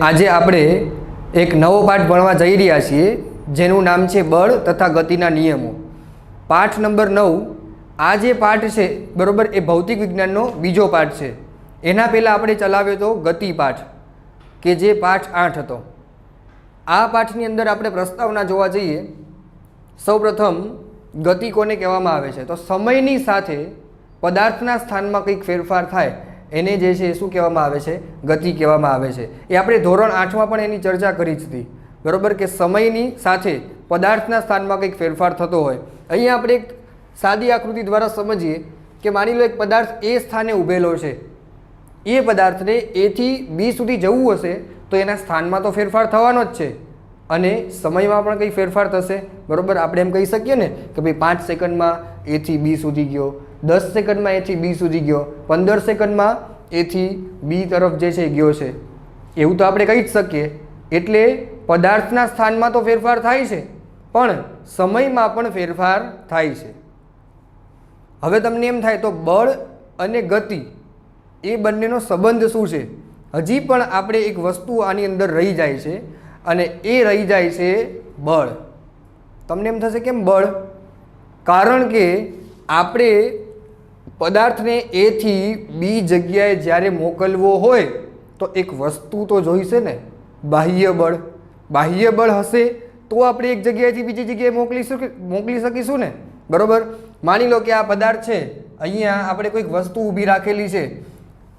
આજે આપણે એક નવો પાઠ ભણવા જઈ રહ્યા છીએ જેનું નામ છે બળ તથા ગતિના નિયમો. પાઠ નંબર 9. આ જે પાઠ છે બરોબર એ ભૌતિક વિજ્ઞાનનો બીજો પાઠ છે. એના પહેલાં આપણે ચલાવ્યો હતો ગતિ પાઠ કે જે પાઠ 8 હતો. આ પાઠની અંદર આપણે પ્રસ્તાવના જોવા જઈએ. સૌપ્રથમ ગતિ કોને કહેવામાં આવે છે? તો સમયની સાથે પદાર્થના સ્થાનમાં કંઈક ફેરફાર થાય એને જે છે એ શું કહેવામાં આવે છે? ગતિ કહેવામાં આવે છે. એ આપણે ધોરણ 8માં પણ એની ચર્ચા કરી જ હતી બરાબર, કે સમયની સાથે પદાર્થના સ્થાનમાં કંઈક ફેરફાર થતો હોય. અહીંયા આપણે એક સાદી આકૃતિ દ્વારા સમજીએ કે માની લો એક પદાર્થ એ સ્થાને ઊભેલો છે. એ પદાર્થને એ થી બી સુધી જવું હશે તો એના સ્થાનમાં તો ફેરફાર થવાનો જ છે અને સમયમાં પણ કંઈ ફેરફાર થશે બરાબર. આપણે એમ કહી શકીએ ને કે ભાઈ 5 સેકન્ડમાં એ થી બી સુધી ગયો, 10 સેકન્ડમાં એ થી બી સુધી ગયો, 15 સેકન્ડમાં એ થી બી તરફ જે છે ગયો છે, એવું તો આપણે કહી જ શકીએ. એટલે પદાર્થના સ્થાનમાં તો ફેરફાર થાય છે પણ સમયમાં પણ ફેરફાર થાય છે. હવે તમને એમ થાય તો બળ અને ગતિ એ બંનેનો સંબંધ શું છે? હજી પણ આપણે એક વસ્તુ આની અંદર રહી જાય છે અને એ રહી જાય છે બળ. તમને એમ થશે કેમ બળ? કારણ કે આપણે પદાર્થને એ થી બી જગ્યાએ જ્યારે મોકલવો હોય તો એક વસ્તુ તો જોઈશે ને, બાહ્ય બળ. બાહ્ય બળ હશે તો આપણે એક જગ્યાએથી બીજી જગ્યાએ મોકલી શકીશું ને બરાબર. માની લો કે આ પદાર્થ છે, અહીંયા આપણે કોઈક વસ્તુ ઊભી રાખેલી છે,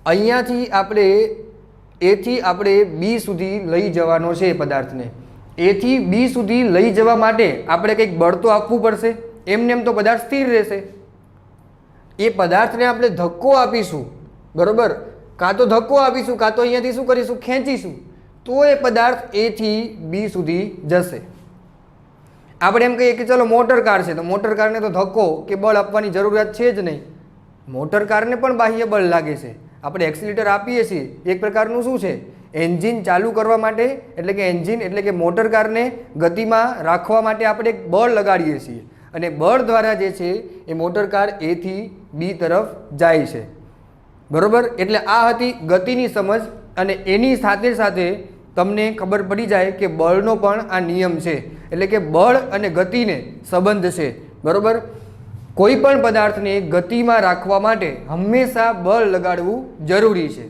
અહીંયાથી આપણે એથી આપણે બી સુધી લઈ જવાનો છે. એ પદાર્થને એથી બી સુધી લઈ જવા માટે આપણે કંઈક બળ તો આપવું પડશે. એમને એમ તો પદાર્થ સ્થિર રહેશે. એ પદાર્થને આપણે ધક્કો આપીશું બરાબર, કાં તો ધક્કો આપીશું કાં તો અહીંયાથી શું કરીશું? ખેંચીશું, તો એ પદાર્થ એ થી બી સુધી જશે. આપણે એમ કહીએ કે ચલો મોટર કાર છે તો મોટર કારને તો ધક્કો કે બળ આપવાની જરૂરિયાત છે જ નહીં. મોટર કારને પણ બાહ્ય બળ લાગે છે. આપણે એક્સિલેટર આપીએ છીએ એક પ્રકારનું શું છે? એન્જિન ચાલુ કરવા માટે, એટલે કે એન્જિન એટલે કે મોટર કારને ગતિમાં રાખવા માટે આપણે એક બળ લગાડીએ છીએ અને બળ દ્વારા જે છે એ મોટર કાર એ થી બી તરફ જાય છે બરાબર. એટલે આ હતી ગતિની સમજ અને એની સાથે સાથે તમને ખબર પડી જાય કે બળનો પણ આ નિયમ છે. એટલે કે બળ અને ગતિને સંબંધ છે બરાબર. કોઈ પણ પદાર્થને ગતિમાં રાખવા માટે હંમેશા બળ લગાડવું જરૂરી છે.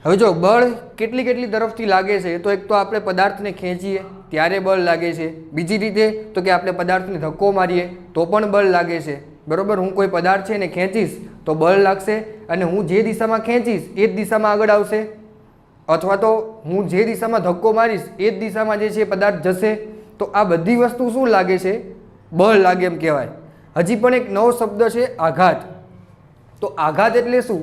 હવે જો બળ કેટલી તરફથી લાગે છે તો એક તો આપણે પદાર્થને ખેંચીએ ત્યારે બળ લાગે છે. બીજી રીતે તો કે આપણે પદાર્થને ધક્કો મારીએ તો પણ બળ લાગે છે બરાબર. હું કોઈ પદાર્થ છે એને ખેંચીશ તો બળ લાગશે અને હું જે દિશામાં ખેંચીશ એ જ દિશામાં આગળ આવશે, અથવા તો હું જે દિશામાં ધક્કો મારીશ એ જ દિશામાં જે છે પદાર્થ જશે. તો આ બધી વસ્તુ શું લાગે છે? બળ લાગે એમ કહેવાય. હજી પણ એક નવો શબ્દ છે આઘાત. તો આઘાત એટલે શું?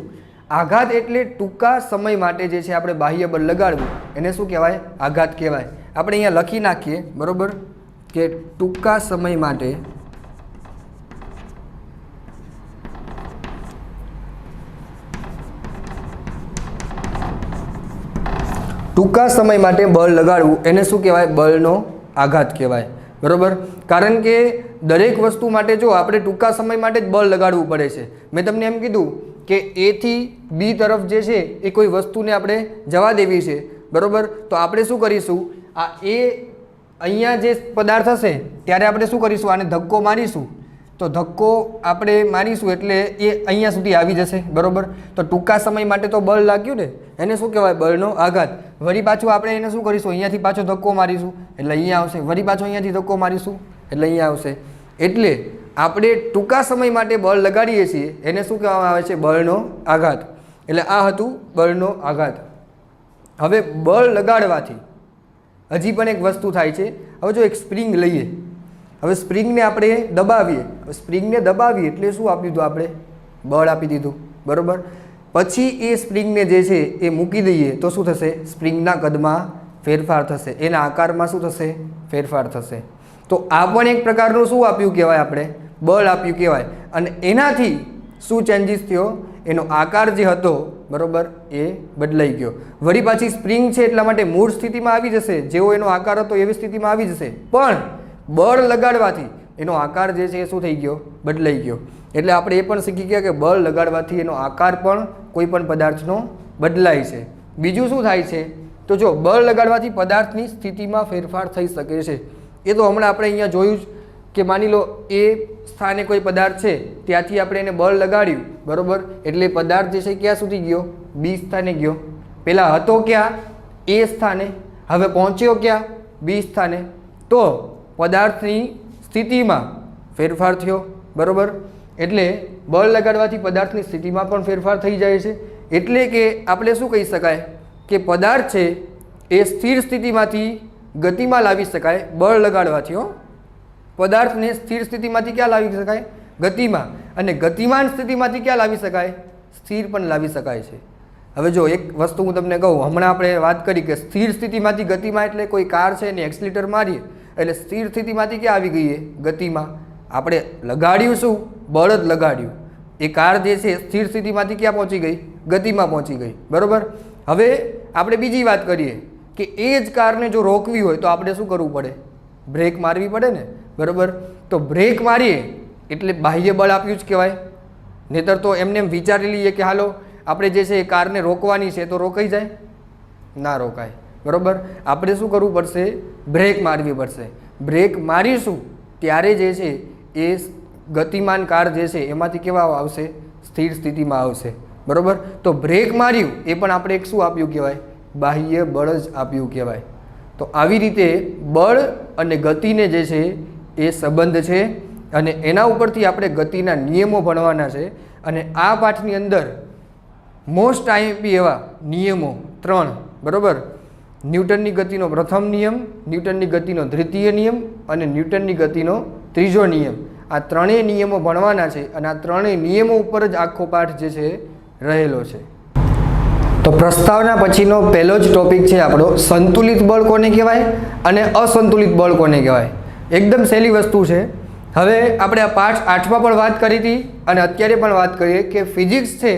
આઘાત એટલે ટૂંકા સમય માટે જે છે આપણે બાહ્ય બળ લગાડવું એને શું કહેવાય? આઘાત કહેવાય. આપણે અહીંયા લખી નાખીએ બરાબર કે ટૂંકા સમય માટે બળ લગાડવું એને શું કહેવાય? બળનો આઘાત કહેવાય બરાબર. કારણ કે દરેક વસ્તુ માટે જો આપણે ટૂંકા સમય માટે જ બળ લગાડવું પડે છે. મેં તમને એમ કીધું કે એ થી બી તરફ જે છે એ કોઈ વસ્તુને આપણે જવા દેવી છે બરાબર. તો આપણે શું કરીશું? આ એ અહીંયા જે પદાર્થ હશે ત્યારે આપણે શું કરીશું? આને ધક્કો મારીશું. તો ધક્કો આપણે મારીશું એટલે એ અહીંયા સુધી આવી જશે બરાબર. તો ટૂંકા સમય માટે તો બળ લાગ્યું ને, એને શું કહેવાય? બળનો આઘાત. વળી પાછું આપણે એને શું કરીશું? અહીંયાથી પાછો ધક્કો મારીશું એટલે અહીંયા આવશે. વળી પાછો અહીંયાથી ધક્કો મારીશું એટલે અહીંયા આવશે. એટલે આપણે ટૂંકા સમય માટે બળ લગાડીએ છીએ એને શું કહેવામાં આવે છે? બળનો આઘાત. એટલે આ હતું બળનો આઘાત. હવે બળ લગાડવાથી હજી પણ એક વસ્તુ થાય છે. હવે જો એક સ્પ્રિંગ લઈએ, હવે સ્પ્રિંગને આપણે દબાવીએ. સ્પ્રિંગને દબાવીએ એટલે શું આપી દીધું? આપણે બળ આપી દીધું બરાબર. પછી એ સ્પ્રિંગને જે છે એ મૂકી દઈએ તો શું થશે? સ્પ્રિંગના કદમાં ફેરફાર થશે, એના આકારમાં શું થશે? ફેરફાર થશે. તો આ પણ એક પ્રકારનું શું આપ્યું કહેવાય? આપણે બળ આપ્યું કહેવાય. અને એનાથી શું ચેન્જીસ થયો? એનો આકાર જે હતો બરાબર એ બદલાઈ ગયો. વળી પાછી સ્પ્રિંગ છે એટલા માટે મૂળ સ્થિતિમાં આવી જશે, જેવો એનો આકાર હતો એવી સ્થિતિમાં આવી જશે. પણ બળ લગાડવાથી એનો આકાર જે છે એ શું થઈ ગયો? બદલાઈ ગયો. એટલે આપણે એ પણ શીખી ગયા કે બળ લગાડવાથી એનો આકાર પણ કોઈ પણ પદાર્થનો બદલાય છે બીજું શું થાય છે તો જો બળ લગાડવાથી પદાર્થની સ્થિતિમાં ફેરફાર થઈ શકે છે. એ તો હમણાં આપણે અહીંયા જોયું જ કે માની લો એ સ્થાને કોઈ પદાર્થ છે, ત્યાંથી આપણે એને બળ લગાડ્યું, બરાબર, એટલે પદાર્થ જે છે ક્યાં સુધી ગયો? બી સ્થાને ગયો. પહેલાં હતો ક્યાં? એ સ્થાને, હવે પહોંચ્યો ક્યાં? બી સ્થાને. તો પદાર્થની સ્થિતિમાં ફેરફાર થયો, બરાબર. એટલે બળ લગાડવાથી પદાર્થની સ્થિતિમાં પણ ફેરફાર થઈ જાય છે. એટલે કે આપણે શું કહી શકાય કે પદાર્થ છે એ સ્થિર સ્થિતિમાંથી ગતિમાં લાવી શકાય બળ લગાડવાથી. પદાર્થને સ્થિર સ્થિતિમાંથી ક્યાં લાવી શકાય? ગતિમાં. અને ગતિમાન સ્થિતિમાંથી ક્યાં લાવી શકાય? સ્થિર પણ લાવી શકાય છે. હવે જો એક વસ્તુ હું તમને કહું, હમણાં આપણે વાત કરી કે સ્થિર સ્થિતિમાંથી ગતિમાં, એટલે કોઈ કાર છે ને એક્સિલેટર મારીએ એટલે સ્થિર સ્થિતિમાંથી ક્યાં આવી ગઈ? ગતિમાં. આપણે લગાડ્યું શું? બળ જ લગાડ્યું. એ કાર જે છે સ્થિર સ્થિતિમાંથી ક્યાં પહોંચી ગઈ? ગતિમાં પહોંચી ગઈ, બરાબર. હવે આપણે બીજી વાત કરીએ કે એ જ કારને જો રોકવી હોય તો આપણે શું કરવું પડે? બ્રેક મારવી પડે ને, બરાબર. તો બ્રેક મારીએ એટલે બાહ્ય બળ આપ્યું જ કહેવાય. નહીંતર તો એમને એમ વિચારી લઈએ કે હાલો આપણે જે છે એ કારને રોકવાની છે તો રોકાઈ જાય? ના રોકાય, બરાબર. આપણે શું કરવું પડશે? બ્રેક મારવી પડશે. બ્રેક મારીશું ત્યારે જે છે એ ગતિમાન કાર જે છે એમાંથી કેવા આવશે? સ્થિર સ્થિતિમાં આવશે, બરાબર. તો બ્રેક માર્યું એ પણ આપણે એક શું આપ્યું કહેવાય? બાહ્ય બળ જ આપ્યું કહેવાય. તો આવી રીતે બળ અને ગતિને જે છે એ સંબંધ છે અને એના ઉપરથી આપણે ગતિના નિયમો ભણવાના છે. અને આ પાઠની અંદર મોસ્ટ આઈએમપી એવા નિયમો 3, બરાબર. ન્યૂટનની ગતિનો પ્રથમ નિયમ, ન્યૂટનની ગતિનો દ્વિતીય નિયમ અને ન્યૂટનની ગતિનો ત્રીજો નિયમ. આ ત્રણેય નિયમો ભણવાના છે અને આ ત્રણેય નિયમો ઉપર જ આખો પાઠ જે છે રહેલો છે. તો પ્રસ્તાવના પછીનો પહેલો જ ટોપિક છે આપણો સંતુલિત બળ કોને કહેવાય અને અસંતુલિત બળ કોને કહેવાય. એકદમ સહેલી વસ્તુ છે. હવે આપણે આ પાઠ 8માં પણ વાત કરી હતી અને અત્યારે પણ વાત કરીએ કે ફિઝિક્સ છે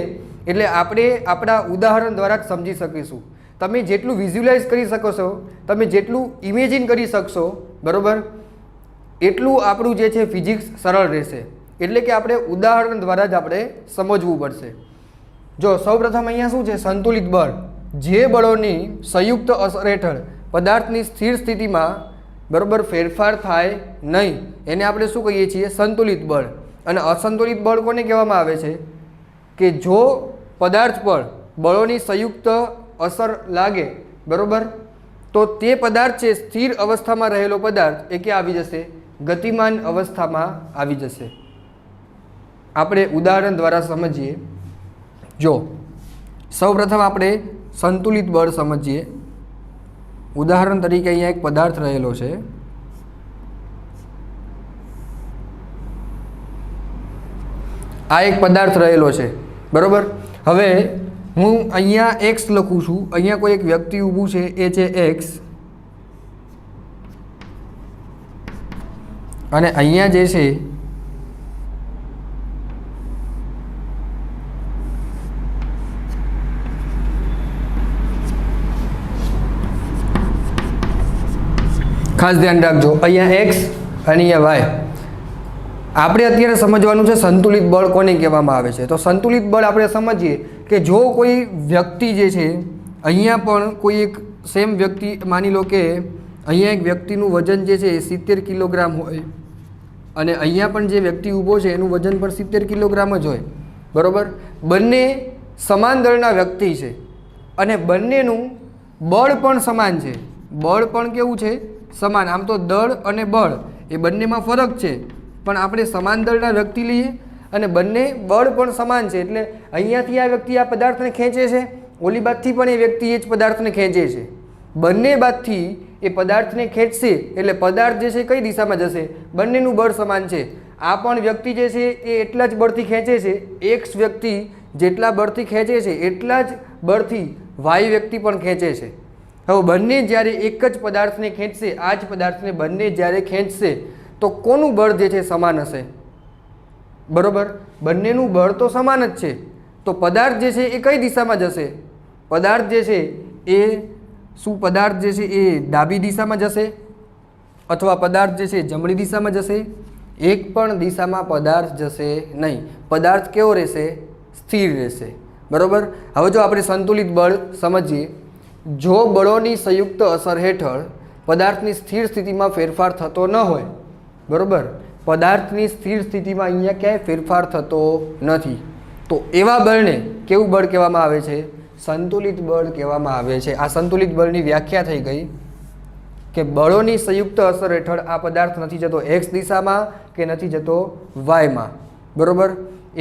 એટલે આપણે આપણા ઉદાહરણ દ્વારા જ સમજી શકીશું. તમે જેટલું વિઝ્યુલાઇઝ કરી શકો છો, તમે જેટલું ઇમેજિન કરી શકશો, બરાબર, એટલું આપણું જે છે ફિઝિક્સ સરળ રહેશે. એટલે કે આપણે ઉદાહરણ દ્વારા જ આપણે સમજવું પડશે. જો સૌપ્રથમ અહીંયા શું છે? સંતુલિત બળ. જે બળોની સંયુક્ત અસર હેઠળ પદાર્થની સ્થિર સ્થિતિમાં, બરાબર, ફેરફાર થાય નહીં એને આપણે શું કહીએ છીએ? સંતુલિત બળ. અને અસંતુલિત બળ કોને કહેવામાં આવે છે? કે જો પદાર્થ પર બળોની સંયુક્ત અસર લાગે, બરાબર, તો તે પદાર્થ છે સ્થિર અવસ્થામાં રહેલો પદાર્થ એ ક્યાં આવી જશે? ગતિમાન અવસ્થામાં આવી જશે. આપણે ઉદાહરણ દ્વારા સમજીએ. જો સૌપ્રથમ આપણે સંતુલિત બળ સમજીએ. ઉદાહરણ તરીકે અહીંયા એક પદાર્થ રહેલો છે. આ એક પદાર્થ રહેલો છે, બરાબર. હવે હું અહીંયા એક્સ લખું છું. અહીંયા કોઈ એક વ્યક્તિ ઊભું છે, એ છે એક્સ. અને અહીંયા જે છે ખાસ ધ્યાન રાખજો, અહીંયા એક્સ અને અહીંયા વાય. આપણે અત્યારે સમજવાનું છે સંતુલિત બળ કોને કહેવામાં આવે છે. તો સંતુલિત બળ આપણે સમજીએ કે જો કોઈ વ્યક્તિ જે છે, અહીંયા પણ કોઈ એક સેમ વ્યક્તિ, માની લો કે અહીંયા એક વ્યક્તિનું વજન જે છે એ 70 કિલોગ્રામ હોય અને અહીંયા પણ જે વ્યક્તિ ઊભો છે એનું વજન પણ 70 કિલોગ્રામ જ હોય, બરાબર. બંને સમાન દળના વ્યક્તિ છે અને બંનેનું બળ પણ સમાન છે. બળ પણ કેવું છે? સમાન. આમ તો દળ અને બળ એ બંનેમાં ફરક છે, પણ આપણે સમાન દળના વ્યક્તિ લઈએ અને બંને બળ પણ સમાન છે. એટલે અહીંયાથી આ વ્યક્તિ આ પદાર્થને ખેંચે છે, ઓલી બાજુથી પણ એ વ્યક્તિ એ જ પદાર્થને ખેંચે છે. બંને બાજુથી એ પદાર્થને ખેંચશે એટલે પદાર્થ જે છે કઈ દિશામાં જશે? બંનેનું બળ સમાન છે. આ પણ વ્યક્તિ જે છે એ એટલા જ બળથી ખેંચે છે. એક્સ વ્યક્તિ જેટલા બળથી ખેંચે છે એટલા જ બળથી વાય વ્યક્તિ પણ ખેંચે છે. હવે બંને જ્યારે એક જ પદાર્થને ખેંચશે, આ જ પદાર્થને બંને જ્યારે ખેંચશે તો કોનું બળ જે છે સમાન હશે? બરાબર, બંનેનું બળ તો સમાન જ છે. તો પદાર્થ જે છે એ કઈ દિશામાં જશે? પદાર્થ જે છે એ શું પદાર્થ જે છે એ ડાબી દિશામાં જશે અથવા પદાર્થ જે છે જમણી દિશામાં જશે? એક પણ દિશામાં પદાર્થ જશે નહીં. પદાર્થ કેવો રહેશે? સ્થિર રહેશે. બરાબર. હવે જો આપણે સંતુલિત બળ સમજીએ, જો બળોની સંયુક્ત અસર હેઠળ પદાર્થની સ્થિર સ્થિતિમાં ફેરફાર થતો ન હોય, બરાબર, પદાર્થની સ્થિર સ્થિતિમાં અહીંયા ક્યાંય ફેરફાર થતો નથી, તો એવા બળને કેવું બળ કહેવામાં આવે છે? સંતુલિત બળ કહેવામાં આવે છે. આ સંતુલિત બળની વ્યાખ્યા થઈ ગઈ કે બળોની સંયુક્ત અસર હેઠળ આ પદાર્થ નથી જતો એક્સ દિશામાં કે નથી જતો વાયમાં, બરાબર.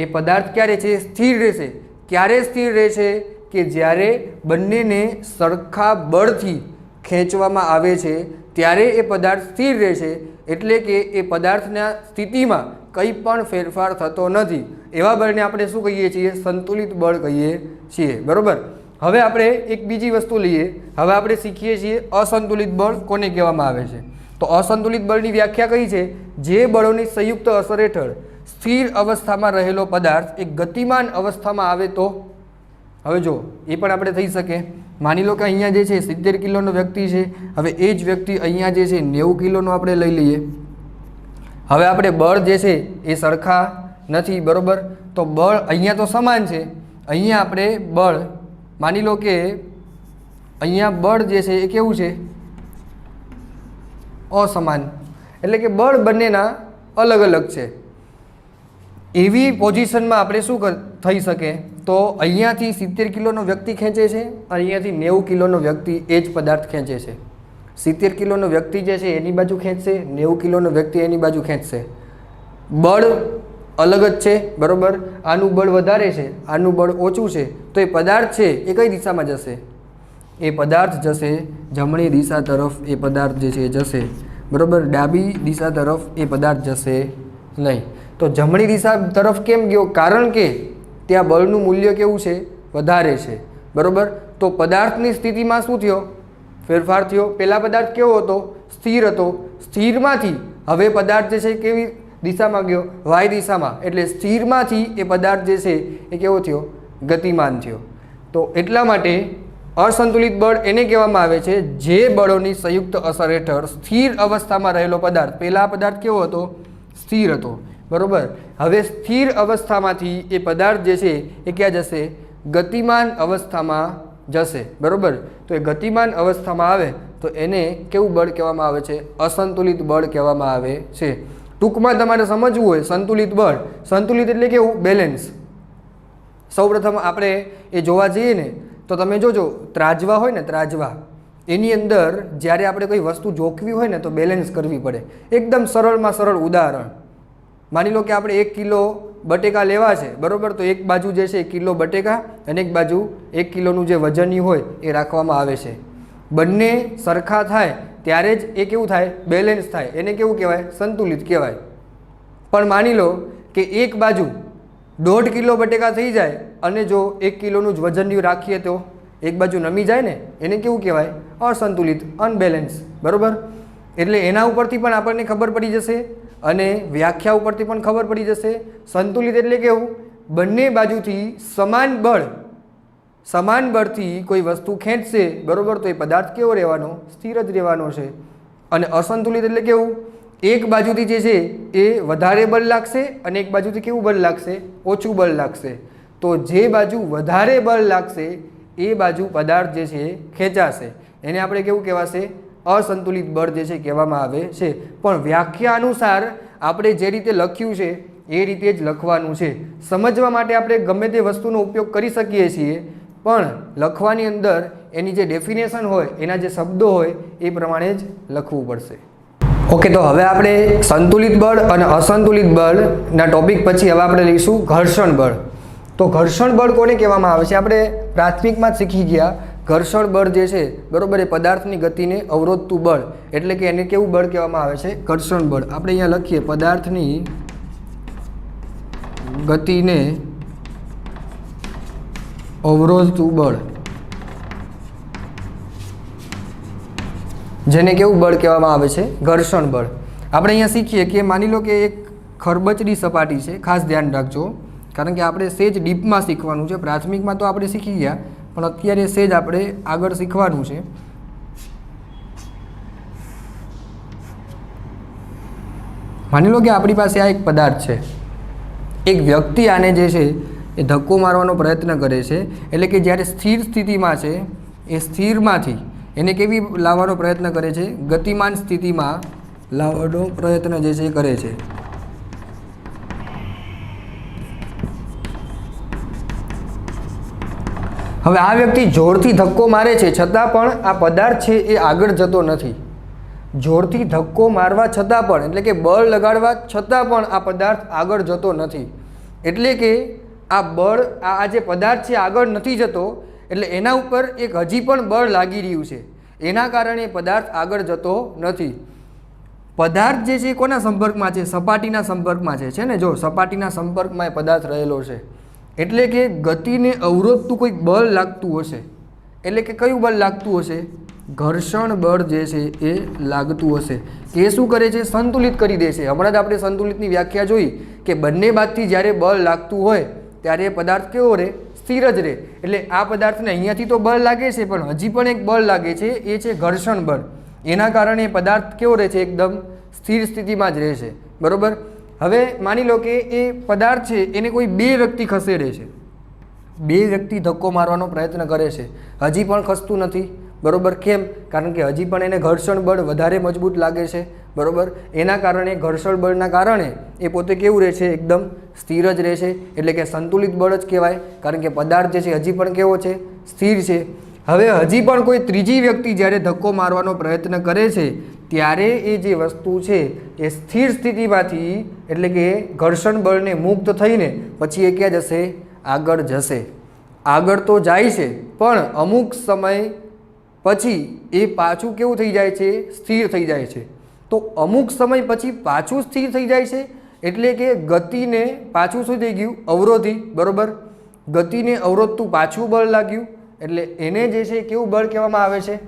એ પદાર્થ ક્યારે છે? સ્થિર રહેશે. ક્યારે સ્થિર રહેશે? કે જ્યારે બંનેને સરખા બળથી ખેંચવામાં આવે છે ત્યારે એ પદાર્થ સ્થિર રહેશે. એટલે કે એ પદાર્થના સ્થિતિમાં કંઈ પણ ફેરફાર થતો નથી. એવા બળને આપણે શું કહીએ છીએ? સંતુલિત બળ કહીએ છીએ, બરાબર. હવે આપણે એક બીજી વસ્તુ લઈએ. હવે આપણે શીખીએ છીએ અસંતુલિત બળ કોને કહેવામાં આવે છે. તો અસંતુલિત બળની વ્યાખ્યા કઈ છે? જે બળોની સંયુક્ત અસર હેઠળ સ્થિર અવસ્થામાં રહેલો પદાર્થ એક ગતિમાન અવસ્થામાં આવે તો. હવે જો એ પણ આપણે થઈ શકે. માની લો કે અહીંયા જે છે 70 કિલોનો વ્યક્તિ છે. હવે એ જ વ્યક્તિ અહીંયા જે છે 90 કિલોનો આપણે લઈ લઈએ. હવે આપણે બળ જે છે એ સરખા નથી, બરાબર. તો બળ અહીંયા તો સમાન છે. અહીંયા આપણે બળ માની લો કે અહીંયા બળ જે છે એ કેવું છે? અસમાન. એટલે કે બળ બંનેના અલગ અલગ છે. એવી પોઝિશનમાં આપણે શું થઈ શકે? તો અહીંયાથી 70 કિલોનો વ્યક્તિ ખેંચે છે, અહીંયાથી 90 કિલોનો વ્યક્તિ એ જ પદાર્થ ખેંચે છે. 70 કિલોનો વ્યક્તિ જે છે એની બાજુ ખેંચશે, 90 કિલોનો વ્યક્તિ એની બાજુ ખેંચશે. બળ અલગ જ છે, બરાબર. આનું બળ વધારે છે, આનું બળ ઓછું છે. તો એ પદાર્થ છે એ કઈ દિશામાં જશે? એ પદાર્થ જશે જમણી દિશા તરફ. એ પદાર્થ જે છે એ જશે, બરાબર. ડાબી દિશા તરફ એ પદાર્થ જશે નહીં. તો જમણી દિશા તરફ કેમ ગયો? કારણ કે ત્યાં બળનું મૂલ્ય કેવું છે? વધારે છે, બરાબર. તો પદાર્થની સ્થિતિમાં શું થયો? ફેરફાર થયો. પહેલા પદાર્થ કેવો હતો? સ્થિર હતો. સ્થિરમાંથી હવે પદાર્થ જે છે કેવી દિશામાં ગયો? વાય દિશામાં. એટલે સ્થિરમાંથી એ પદાર્થ જે છે એ કેવો થયો? ગતિમાન થયો. તો એટલા માટે અસંતુલિત બળ એને કહેવામાં આવે છે જે બળોની સંયુક્ત અસર હેઠળ સ્થિર અવસ્થામાં રહેલો પદાર્થ. પહેલા પદાર્થ કેવો હતો? સ્થિર હતો, બરાબર. હવે સ્થિર અવસ્થામાંથી એ પદાર્થ જે છે એ ક્યાં જશે? ગતિમાન અવસ્થામાં જશે, બરાબર. તો એ ગતિમાન અવસ્થામાં આવે તો એને કેવું બળ કહેવામાં આવે છે? અસંતુલિત બળ કહેવામાં આવે છે. ટૂંકમાં તમારે સમજવું હોય સંતુલિત બળ. સંતુલિત એટલે કેવું? બેલેન્સ. સૌપ્રથમ આપણે એ જોવા જઈએ ને તો તમે જોજો ત્રાજવા હોય ને, ત્રાજવા એની અંદર જ્યારે આપણે કોઈ વસ્તુ જોખવી હોય ને તો બેલેન્સ કરવી પડે. એકદમ સરળમાં સરળ ઉદાહરણ, માની લો કે આપણે 1 કિલો બટેકા લેવા છે, બરાબર. તો એક બાજુ જે છે કિલો બટેકા અને એક બાજુ 1 કિલોનું જે વજનની હોય એ રાખવામાં આવે છે. બંને સરખા થાય ત્યારે જ એ કેવું થાય? બેલેન્સ થાય. એને કેવું કહેવાય? સંતુલિત કહેવાય. પણ માની લો કે એક બાજુ 1.5 કિલો બટેકા થઈ જાય અને જો 1 કિલોનું જ વજનની રાખીએ તો એક બાજુ નમી જાય ને, એને કેવું કહેવાય? અસંતુલિત, અનબેલેન્સ, બરાબર. એટલે એના ઉપરથી પણ આપણને ખબર પડી જશે અને વ્યાખ્યા ઉપરથી પણ ખબર પડી જશે. સંતુલિત એટલે કેવું? બંને બાજુથી સમાન બળથી કોઈ વસ્તુ ખેંચશે, બરાબર. તો એ પદાર્થ કેવો રહેવાનો? સ્થિર જ રહેવાનો છે. અને અસંતુલિત એટલે કેવું? એક બાજુથી જે છે એ વધારે બળ લાગશે અને એક બાજુથી કેવું બળ લાગશે? ઓછું બળ લાગશે. તો જે બાજુ વધારે બળ લાગશે એ બાજુ પદાર્થ જે છે ખેંચાશે. એને આપણે કેવું કહેવાશે? અસંતુલિત બળ જે છે કહેવામાં આવે છે. પણ વ્યાખ્યા અનુસાર આપણે જે રીતે લખ્યું છે એ રીતે જ લખવાનું છે. સમજવા માટે આપણે ગમે તે વસ્તુનો ઉપયોગ કરી શકીએ છીએ, પણ લખવાની અંદર એની જે ડેફિનેશન હોય, એના જે શબ્દો હોય એ પ્રમાણે જ લખવું પડશે. ઓકે, તો હવે આપણે સંતુલિત બળ અને અસંતુલિત બળના ટોપિક પછી હવે આપણે લઈશું ઘર્ષણ બળ. તો ઘર્ષણ બળ કોને કહેવામાં આવે છે? આપણે પ્રાથમિકમાં જ શીખી ગયા. ઘર્ષણ બળ જે છે, બરાબર, એ પદાર્થની ગતિને અવરોધતું બળ. એટલે કે એને કેવું બળ કહેવામાં આવે છે? ઘર્ષણ બળ. આપણે અહીંયા લખીએ પદાર્થની ગતિને અવરોધતું બળ, જેને કેવું બળ કહેવામાં આવે છે? ઘર્ષણ બળ. આપણે અહીંયા શીખીએ કે માની લો કે એક ખરબચડી સપાટી છે. ખાસ ધ્યાન રાખજો, કારણ કે આપણે સેજ ડીપમાં શીખવાનું છે. પ્રાથમિકમાં તો આપણે શીખી ગયા, પણ અત્યારે સેજ આપણે આગળ શીખવાનું છે. માની લો કે આપણી પાસે આ એક પદાર્થ છે. એક વ્યક્તિ આને જે છે એ ધક્કો મારવાનો પ્રયત્ન કરે છે, એટલે કે જ્યારે સ્થિર સ્થિતિમાં છે એ સ્થિરમાંથી એને કેવી લાવવાનો પ્રયત્ન કરે છે, ગતિમાન સ્થિતિમાં લાવવાનો પ્રયત્ન જે છે એ કરે છે. હવે આ વ્યક્તિ જોરથી ધક્કો મારે છે છતાં પણ આ પદાર્થ છે એ આગળ જતો નથી. જોરથી ધક્કો મારવા છતાં પણ, એટલે કે બળ લગાડવા છતાં પણ આ પદાર્થ આગળ જતો નથી. એટલે કે આ બળ, આ જે પદાર્થ છે આગળ નથી જતો, એટલે એના ઉપર એક હજી પણ બળ લાગી રહ્યું છે, એના કારણે પદાર્થ આગળ જતો નથી. પદાર્થ જે છે એ કોના સંપર્કમાં છે? સપાટીના સંપર્કમાં છે ને. જો સપાટીના સંપર્કમાં એ પદાર્થ રહેલો છે, એટલે કે ગતિને અવરોધતું કોઈક બળ લાગતું હશે. એટલે કે કયું બળ લાગતું હશે? ઘર્ષણ બળ જે છે એ લાગતું હશે. કે શું કરે છે? સંતુલિત કરી દે છે. હમણાં જ આપણે સંતુલિતની વ્યાખ્યા જોઈ કે બંને બાજુથી જ્યારે બળ લાગતું હોય ત્યારે એ પદાર્થ કેવો રહે? સ્થિર જ રહે. એટલે આ પદાર્થને અહીંયાથી તો બળ લાગે છે, પણ હજી પણ એક બળ લાગે છે, એ છે ઘર્ષણ બળ. એના કારણે એ પદાર્થ કેવો રહે છે? એકદમ સ્થિર સ્થિતિમાં જ રહે છે. બરાબર. હવે માની લો કે એ પદાર્થ છે એને કોઈ બે વ્યક્તિ ખસેડે છે. બે વ્યક્તિ ધક્કો મારવાનો પ્રયત્ન કરે છે, હજી પણ ખસતું નથી. બરાબર. કેમ? કારણ કે હજી પણ એને ઘર્ષણ બળ વધારે મજબૂત લાગે છે. બરાબર. એના કારણે ઘર્ષણ બળના કારણે એ પોતે કેવું રહે છે? એકદમ સ્થિર જ રહે છે. એટલે કે સંતુલિત બળ જ કહેવાય, કારણ કે પદાર્થ જે છે હજી પણ કેવો છે? સ્થિર છે. હવે હજી પણ કોઈ ત્રીજી વ્યક્તિ જ્યારે ધક્કો મારવાનો પ્રયત્ન કરે છે ત્યારે એ જે વસ્તુ છે એ સ્થિર સ્થિતિમાંથી, એટલે કે ઘર્ષણ બળને મુક્ત થઈને પછી એ ક્યાં જશે? આગળ જશે. આગળ તો જાય છે, પણ અમુક સમય પછી એ પાછું કેવું થઈ જાય છે? સ્થિર થઈ જાય છે. તો અમુક સમય પછી પાછું સ્થિર થઈ જાય છે, એટલે કે ગતિને પાછું શું થઈ ગયું? અવરોધી. બરાબર. ગતિને અવરોધતું પાછું બળ લાગ્યું, એટલે એને જે છે કેવું બળ કહેવામાં આવે છે?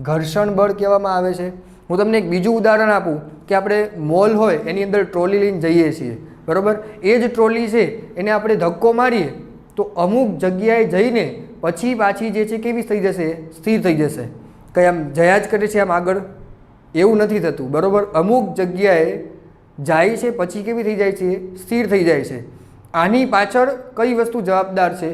ઘર્ષણ બળ કહેવામાં આવે છે. હું તમને એક બીજું ઉદાહરણ આપું કે આપણે મોલ હોય એની અંદર ટ્રોલી લઈને જઈએ છીએ. બરાબર. એ જ ટ્રોલી છે એને આપણે ધક્કો મારીએ તો અમુક જગ્યાએ જઈને પછી પાછી જે છે કેવી થઈ જશે? સ્થિર થઈ જશે. કંઈ આમ જયા જ કરે છે આમ આગળ? એવું નથી થતું. બરાબર. અમુક જગ્યાએ જાય છે પછી કેવી થઈ જાય છે? સ્થિર થઈ જાય છે. આની પાછળ કઈ વસ્તુ જવાબદાર છે?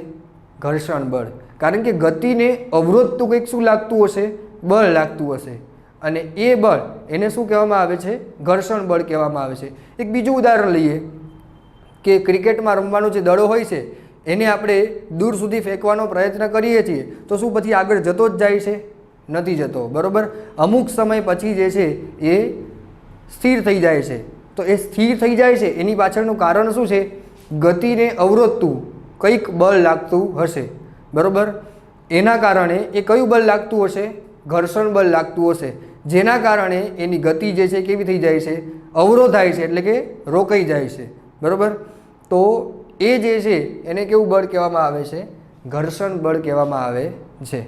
ઘર્ષણ બળ. કારણ કે ગતિને અવરોધતું કંઈક શું લાગતું હશે? બળ લાગતું હશે. અને એ બળ એને શું કહેવામાં આવે છે? ઘર્ષણ બળ કહેવામાં આવે છે. એક બીજું ઉદાહરણ લઈએ કે ક્રિકેટમાં રમવાનો જે દડો હોય છે એને આપણે દૂર સુધી ફેંકવાનો પ્રયત્ન કરીએ છીએ, તો શું પછી આગળ જતો જ જાય છે? નથી જતો. બરાબર. અમુક સમય પછી જે છે એ સ્થિર થઈ જાય છે. તો એ સ્થિર થઈ જાય છે એની પાછળનું કારણ શું છે? ગતિને અવરોધતું કંઈક બળ લાગતું હશે. બરાબર. એના કારણે એ કયું બળ લાગતું હશે? ઘર્ષણ બળ લાગતું હશે, જેના કારણે એની ગતિ જે છે કેવી થઈ જાય છે? અવરોધાય છે, એટલે કે રોકાઈ જાય છે. બરાબર. તો એ જે છે એને કેવું બળ કહેવામાં આવે છે? ઘર્ષણ બળ કહેવામાં આવે છે.